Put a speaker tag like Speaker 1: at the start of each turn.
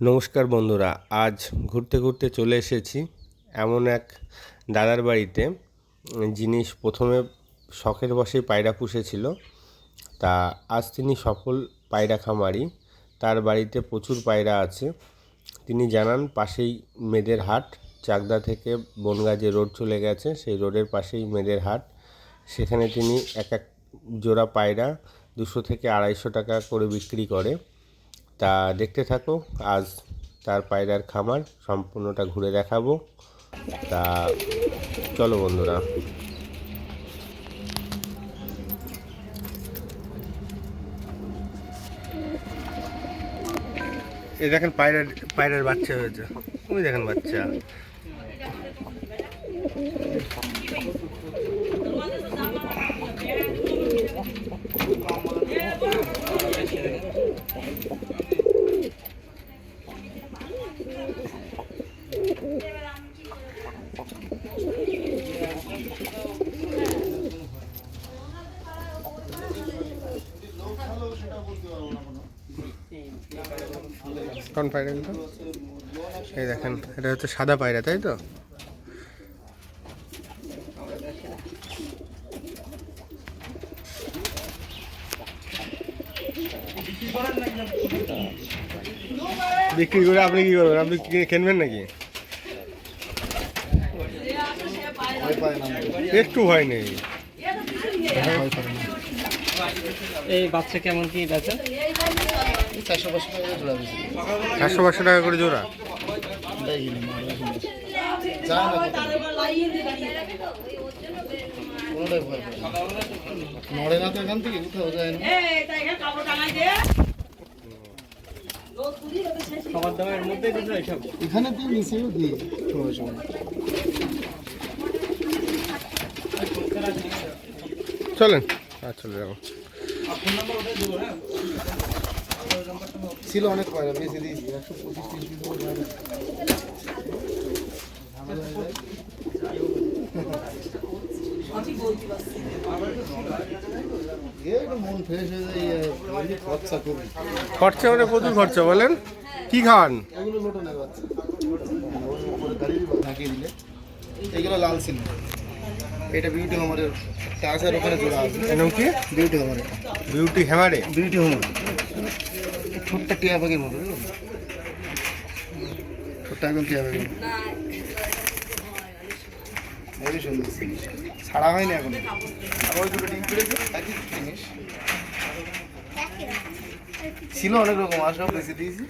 Speaker 1: নমস্কার বন্ধুরা, আজ ঘুরতে ঘুরতে চলে এসেছি এমন এক দাদার বাড়িতে, যিনি প্রথমে শখের বশেই পায়রা পুষেছিল। তা আজ তিনি সফল পায়রা খামারি। তার বাড়িতে প্রচুর পায়রা আছে। তিনি জানান পাশেই মেদের হাট, চাকদা থেকে বনগাঁ যে রোড চলে গেছে সেই রোডের পাশেই মেদের হাট। সেখানে তিনি এক এক জোড়া পায়রা 200 থেকে 250 টাকা করে বিক্রি করে। তা দেখতে থাকো, আজ তার পায়রার খামার সম্পূর্ণটা ঘুরে দেখাবো। তা চলো বন্ধুরা। এই দেখেন পায়রার বাচ্চা হয়েছে, ওই দেখেন বাচ্চা। কোন পায়রাগুলো? এই দেখেন, এটা হচ্ছে সাদা পায়রা, তাই তো? বিক্রি করে আপনি কি করবেন? আপনি কিনবেন নাকি? একটু ভয় নেই।
Speaker 2: এই বাচ্চা কেমন কি বেচেন?
Speaker 1: 400-500 টাকা করে জোড়া।
Speaker 3: নড়ে না তো এখান থেকে কোথাও যায় না।
Speaker 2: খাবার দাবারের মধ্যে এইসব
Speaker 3: এখানে তুই মিশিয়েও দিই সময় সময়।
Speaker 1: চলেন চলে যাবো।
Speaker 3: ছিল অনেক পয়সা বেশি দিয়েছি, 125-30 মন ফ্রেশ হয়ে যায়। খরচা খুবই,
Speaker 1: খরচা মানে প্রচুর খরচা। বলেন কি খান?
Speaker 3: এগুলো লোটো নেই বাচ্চা গাড়ির ঢাকিয়ে দিলে। এগুলো লাল ছিল, এটা বিউটি হোমারের টাকার ওখানে জোড়া আছে।
Speaker 1: এরকম কি
Speaker 3: বিউটি হোমারের,
Speaker 1: বিউটি হ্যামারে?
Speaker 3: বিউটি হোমার ছোট্ট টিয়া পাখির মতো, ছোট্ট একদম টিয়া পাখির মতো। হেবি সুন্দর, ছাড়া হয়নি এখন। আবার দুটো ডিম পেড়েছে, একই জিনিস ছিল অনেক রকম, আর সব বেশি দিয়েছি।